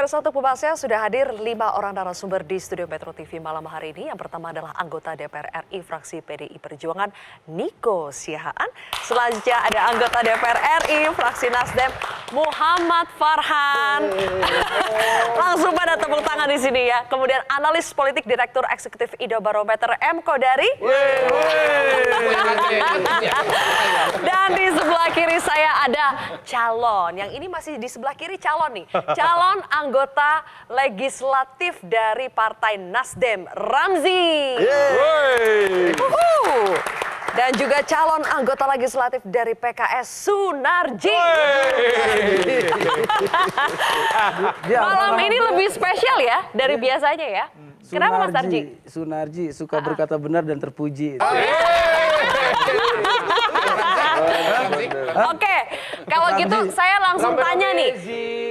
Pemirsa, untuk pembahasnya sudah hadir 5 orang narasumber di studio Metro TV malam hari ini. Yang pertama adalah anggota DPR RI fraksi PDI Perjuangan Nico Siahaan. Selanjutnya ada anggota DPR RI fraksi Nasdem Muhammad Farhan. Langsung pada tepuk tangan di sini ya. Kemudian analis politik Direktur Eksekutif Indobarometer M Kodari. Dan di sebelah kiri saya ada calon. Yang ini masih di sebelah kiri calon nih. Calon anggota legislatif dari Partai Nasdem, Ramzi. Dan juga calon anggota legislatif dari PKS, Sunarji. Malam ini lebih spesial ya dari biasanya ya. Kenapa Mas Narji? Sunarji suka berkata benar dan terpuji. Oke, kalau gitu saya langsung tanya nih.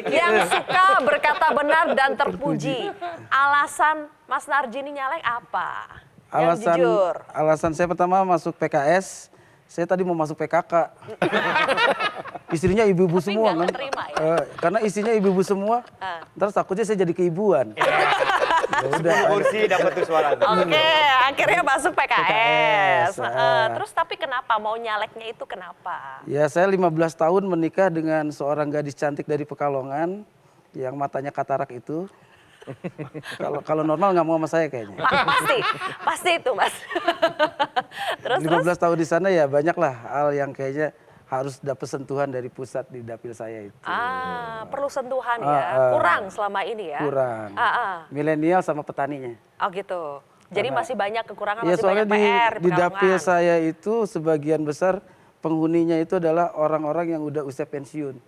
Yang suka berkata benar dan terpuji, alasan Mas Narji ini nyalek apa? Alasan saya pertama masuk PKS, saya tadi mau masuk PKK. Istrinya ibu-ibu semua kan. Karena istrinya ibu-ibu semua, ntar takutnya saya jadi keibuan. Kursi dapat tuh suara. Oke, akhirnya masuk PKS. Terus tapi kenapa mau nyaleknya itu kenapa? Ya saya 15 tahun menikah dengan seorang gadis cantik dari Pekalongan yang matanya katarak itu. Kalau normal nggak mau sama saya kayaknya. Pasti itu Mas. Terus 15 tahun di sana ya banyaklah hal yang kayaknya harus dapat sentuhan dari pusat di dapil saya itu. Perlu sentuhan ya. Kurang selama ini ya. Kurang. Milenial sama petaninya. Oh gitu. Jadi masih banyak kekurangan, ya, masih banyak PR di dapil saya itu sebagian besar penghuninya itu adalah orang-orang yang udah usia pensiun.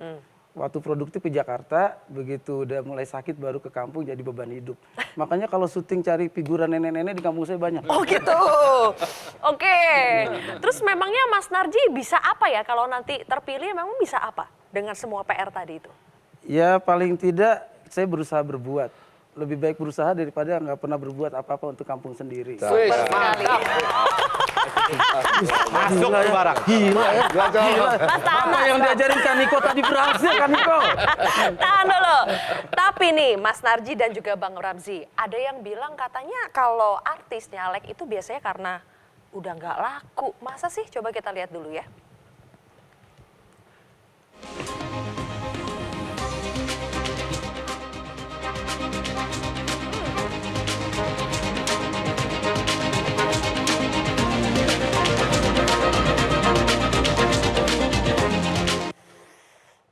Waktu produktif ke Jakarta, begitu udah mulai sakit baru ke kampung jadi beban hidup. Makanya kalau syuting cari figuran nenek-nenek di kampung saya banyak. Oh gitu. Oke. Terus memangnya Mas Narji bisa apa ya kalau nanti terpilih, memang bisa apa dengan semua PR tadi itu? Ya paling tidak saya berusaha berbuat. Lebih baik berusaha daripada nggak pernah berbuat apa-apa untuk kampung sendiri. Super sekali. Masuk barang. Gila ya. Apa yang diajarin Kak Niko tadi berhasil Kak Niko. Tahan dulu. Tapi nih Mas Narji dan juga Bang Ramzi, ada yang bilang katanya kalau artis nyalek itu biasanya karena udah nggak laku. Masa sih? Coba kita lihat dulu ya.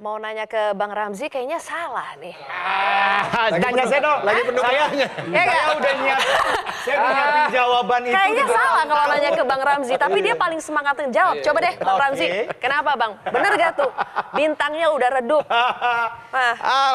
Mau nanya ke Bang Ramzi kayaknya salah nih. Tanya saya dong. Lagi pendukungnya. Saya udah nyiapin jawaban itu. Kayaknya salah kalau nanya ke Bang Ramzi, tapi dia paling semangat ngejawab. Coba deh Bang Ramzi, kenapa Bang? Bener gak tuh? Bintangnya udah redup.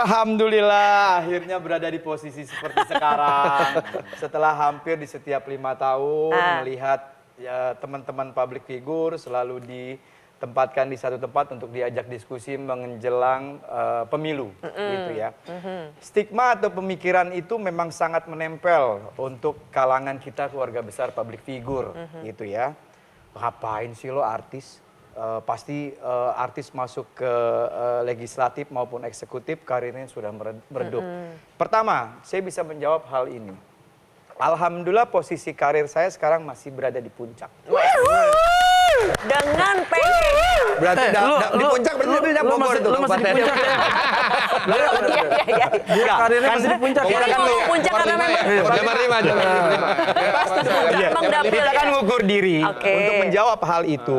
Alhamdulillah akhirnya berada di posisi seperti sekarang. Setelah hampir di setiap 5 tahun melihat ya, teman-teman public figure selalu ditempatkan di satu tempat untuk diajak diskusi menjelang pemilu, gitu ya. Stigma atau pemikiran itu memang sangat menempel untuk kalangan kita keluarga besar public figure, gitu ya. Ngapain sih lo artis? Pasti artis masuk ke legislatif maupun eksekutif karirnya sudah meredup. Pertama, saya bisa menjawab hal ini. Alhamdulillah posisi karir saya sekarang masih berada di puncak. Dengan pengen. Berarti di puncak berarti dia Bogor itu. Lu masih di puncak ya? Iya. Karirnya masih di puncak. Ini mau puncak karena memang. Pasti di puncak. Kita kan ngukur diri. Untuk menjawab hal itu,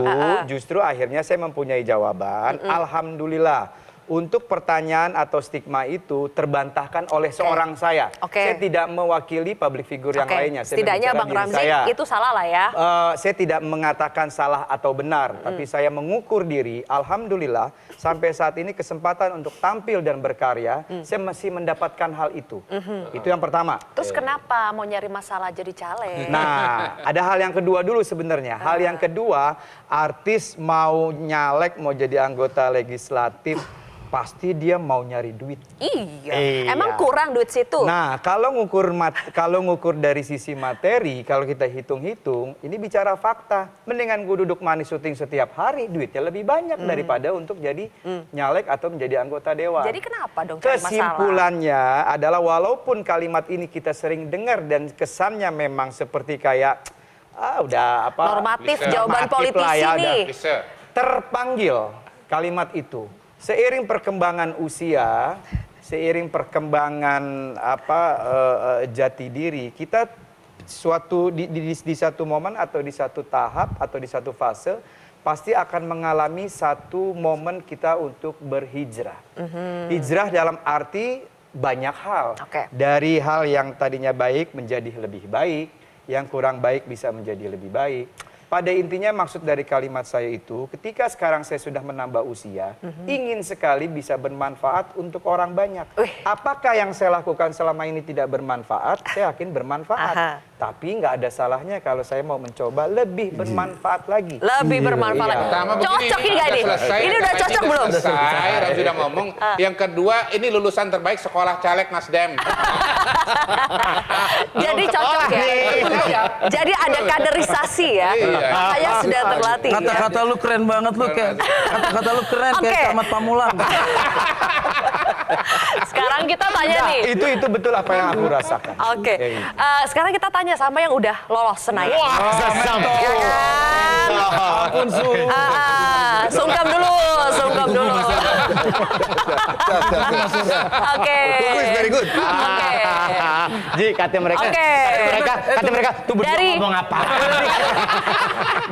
justru akhirnya saya mempunyai jawaban. Alhamdulillah. Untuk pertanyaan atau stigma itu terbantahkan oleh seorang saya. Saya tidak mewakili public figure yang lainnya. Setidaknya Bang Ramzi itu salah lah ya. Saya tidak mengatakan salah atau benar, tapi saya mengukur diri. Alhamdulillah sampai saat ini kesempatan untuk tampil dan berkarya, saya masih mendapatkan hal itu. Itu yang pertama. Terus kenapa mau nyari masalah jadi caleg? Nah, ada hal yang kedua dulu sebenarnya. Hal yang kedua, artis mau nyalek, mau jadi anggota legislatif, pasti dia mau nyari duit. Iya. Emang kurang duit situ? Nah, kalau ngukur dari sisi materi, kalau kita hitung-hitung, ini bicara fakta. Mendingan gue duduk manis syuting setiap hari, duitnya lebih banyak daripada untuk jadi nyalek atau menjadi anggota dewan. Jadi kenapa dong cari masalah? Kesimpulannya adalah walaupun kalimat ini kita sering dengar dan kesannya memang seperti kayak udah apa Normatif, jawaban normatif politisi lah ya, nih. terpanggil kalimat itu seiring perkembangan usia, seiring perkembangan jati diri kita di satu momen atau di satu tahap atau di satu fase pasti akan mengalami satu momen kita untuk berhijrah. Hijrah dalam arti banyak hal. Dari hal yang tadinya baik menjadi lebih baik, yang kurang baik bisa menjadi lebih baik. Pada intinya maksud dari kalimat saya itu, ketika sekarang saya sudah menambah usia, ingin sekali bisa bermanfaat untuk orang banyak. Apakah yang saya lakukan selama ini tidak bermanfaat? Saya yakin bermanfaat. Tapi nggak ada salahnya kalau saya mau mencoba lebih bermanfaat lagi. Lebih bermanfaat lagi. Cocok ini nggak nih? Ini udah cocok belum? Selesai, Ramzi udah ngomong. Yang kedua, ini lulusan terbaik sekolah caleg Nasdem. Jadi cocok ya? Jadi ada kaderisasi ya? Makanya sudah terlatih. Kata-kata lu keren banget lu, kayak kata-kata lu keren kayak Camat Pamulang. Sekarang kita tanya nih. Itu betul apa yang aku rasakan. Oke. Sekarang kita tanya sama yang udah lolos Senayan. Ya kan? Ampun Sungkem dulu. Oke. Very good. Oke. Ji, kata mereka. Oke. Kata mereka, tuh berdua Dari- ngomong apa?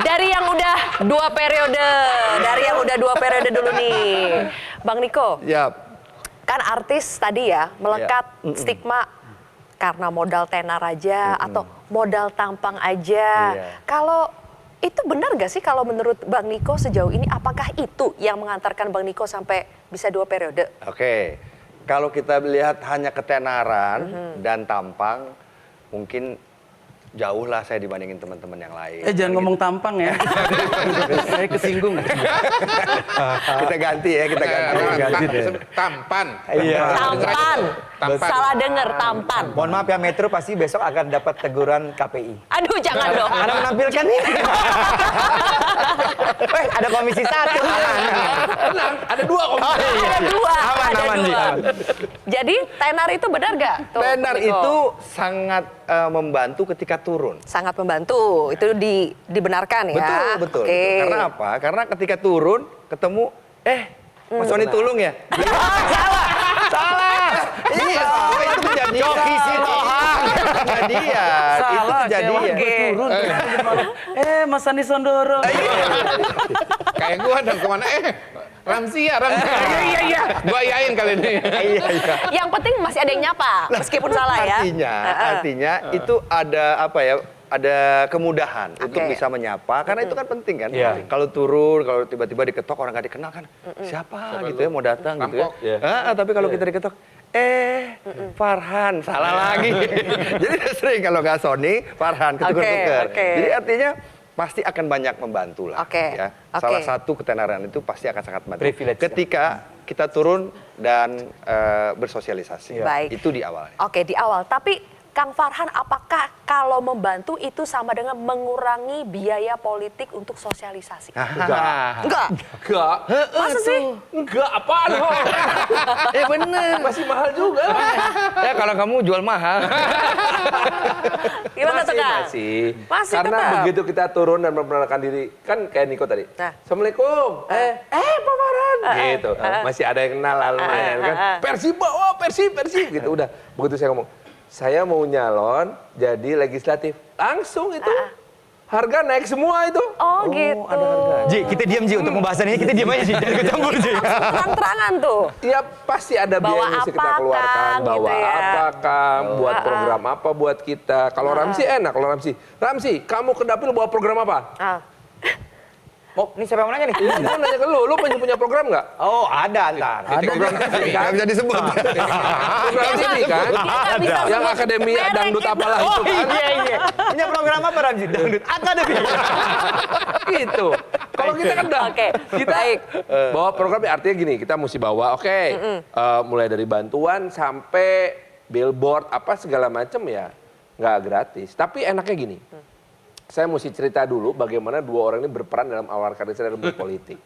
Dari yang udah 2 periode dulu nih. Bang Niko. Ya. Kan artis tadi ya melekat stigma karena modal tenar aja atau modal tampang aja. Kalau itu benar gak sih kalau menurut Bang Niko sejauh ini, apakah itu yang mengantarkan Bang Niko sampai bisa 2 periode? Oke, kalau kita lihat hanya ketenaran dan tampang, mungkin jauh lah saya dibandingin teman-teman yang lain. jangan ngomong tampang ya. Saya kesinggung. Kita ganti ya, kita ganti. Tampan. Iya. Tampan. Tampan. Salah denger, tampan. Mohon maaf ya, Metro pasti besok akan dapat teguran KPI. Aduh jangan dong. Anda menampilkan ini. Ada komisi 1. Tenang, ada 2 om. Ada dua. Aman, Ji, aman. Jadi tenar itu benar gak? Tuh, Tenar Niko. itu sangat membantu ketika turun. sangat membantu. Itu dibenarkan ya. Betul. Oke. Karena apa? Karena ketika turun, ketemu, Mas Sony tulung ya? Salah. Iya, itu kejadian. Joki Sitohang. Kejadian. Itu Salah, kejadian. turun. Mas Sandi Sondoro. Kayak gua dong kemana? Ramzi. Iya. Gua yain kali ini. Yang penting masih ada yang nyapa, meskipun salah ya. Artinya itu ada apa ya? Ada kemudahan untuk bisa menyapa, karena itu kan penting kan. Iya. Kalau turun, kalau tiba-tiba diketok orang nggak dikenal kan, siapa gitu ya mau datang gitu ya. Tapi kalau kita diketok, Farhan, salah lagi. Jadi sering kalau nggak Sony, Farhan ketuker-tuker. Jadi artinya pasti akan banyak membantu lah. Ya. Salah satu ketenaran itu pasti akan sangat membantu. Privilege, ketika kita turun dan bersosialisasi. Baik. Itu di awalnya. Oke, di awal. Tapi Kang Farhan, apakah kalau membantu itu sama dengan mengurangi biaya politik untuk sosialisasi? Enggak. Masa sih? Enggak, apaan ho? Bener. Masih mahal juga. Ya kalau kamu jual mahal. Gimana tuh, Kang? Masih. Masih Karena tetap. begitu kita turun dan memperkenalkan diri, kan kayak Niko tadi. Nah. Assalamualaikum. Pak Farhan. Gitu. Masih ada yang kenal lah lumayan kan. Persiba, Persib gitu. Udah, begitu saya ngomong, saya mau nyalon jadi legislatif. Langsung itu. Harga naik semua itu. Oh gitu. Ada harga. Ji, kita diam Ji untuk pembahasan ini, kita diam aja Ji, jangan ikut campur Ji. Terang-terangan tuh. Ya pasti ada Bawa biaya yang mesti kita apa, keluarkan. Kang, Bawa gitu ya. apa Kang, buat program apa buat kita. Kalau Ramzi enak, kalau Ramzi, kamu ke dapil bawa program apa? Oh, ini siapa yang mau nanya nih? Ini mau nanya ke lu punya program nggak? Oh, ada ntar. Program TV kan? Nggak bisa disebut. Program TV kan? Dia nggak bisa Yang sebut Akademi merek Dangdut itu. apalah itu kan? Iya. Punya program apa Ramzi? Dangdut Akademi. Gitu. Kalau kita kan udah, Oke, kita baik. bawa programnya artinya gini, kita mesti bawa, mulai dari bantuan sampai billboard apa segala macam ya nggak gratis. Tapi enaknya gini, saya mesti cerita dulu bagaimana dua orang ini berperan dalam awal karir saya dalam berpolitik.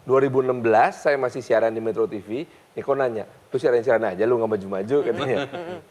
2016 saya masih siaran di Metro TV, Niko nanya, lu siaran aja lu nggak maju-maju katanya.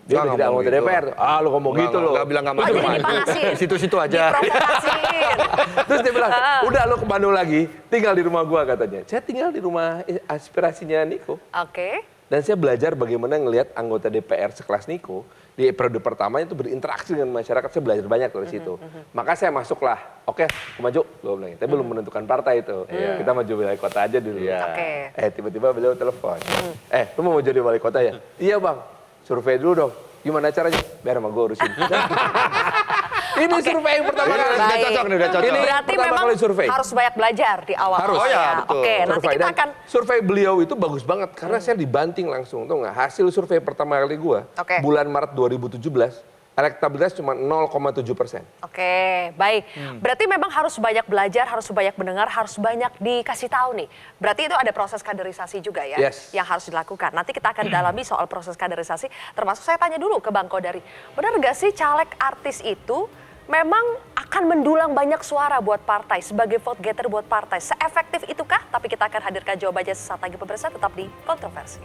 Dia udah jadi anggota DPR. Lu ngomong gitu loh. Nggak bilang nggak Lagi maju. dipanasin. Situ-situ aja. Diprovokasiin. Terus dia bilang, udah lu ke Bandung lagi, tinggal di rumah gua katanya. Saya tinggal di rumah aspirasinya Niko. Oke. Dan saya belajar bagaimana ngelihat anggota DPR sekelas Niko di periode pertama itu berinteraksi dengan masyarakat. Saya belajar banyak dari situ. Maka saya masuklah. Oke, aku maju. Gue bilang, tapi belum menentukan partai itu. Kita maju wilayah kota aja dulu. Oke. Tiba-tiba beliau telepon. Lu mau jadi wali kota ya? Iya bang. Survei dulu dong. Gimana caranya? Biar sama gue urusin. Ini survei yang pertama kali. Udah cocok nih, udah cocok. Ini Berarti pertama memang kali survei. harus banyak belajar di awal. Harus. Oh ya, betul. Oke, nanti Survei. kita Dan akan survei beliau itu bagus banget karena saya dibanting langsung, tuh nggak? Hasil survei pertama kali gua Oke. bulan Maret 2017, elektabilitas cuma 0,7%. Oke, baik. Berarti memang harus banyak belajar, harus banyak mendengar, harus banyak dikasih tahu nih. Berarti itu ada proses kaderisasi juga ya, Yes. yang harus dilakukan. Nanti kita akan dalami soal proses kaderisasi, termasuk saya tanya dulu ke Bang Kodari. Benar nggak sih caleg artis itu memang akan mendulang banyak suara buat partai, sebagai vote getter buat partai? Seefektif itukah? Tapi kita akan hadirkan jawabannya sesaat lagi pemirsa, tetap di Kontroversi.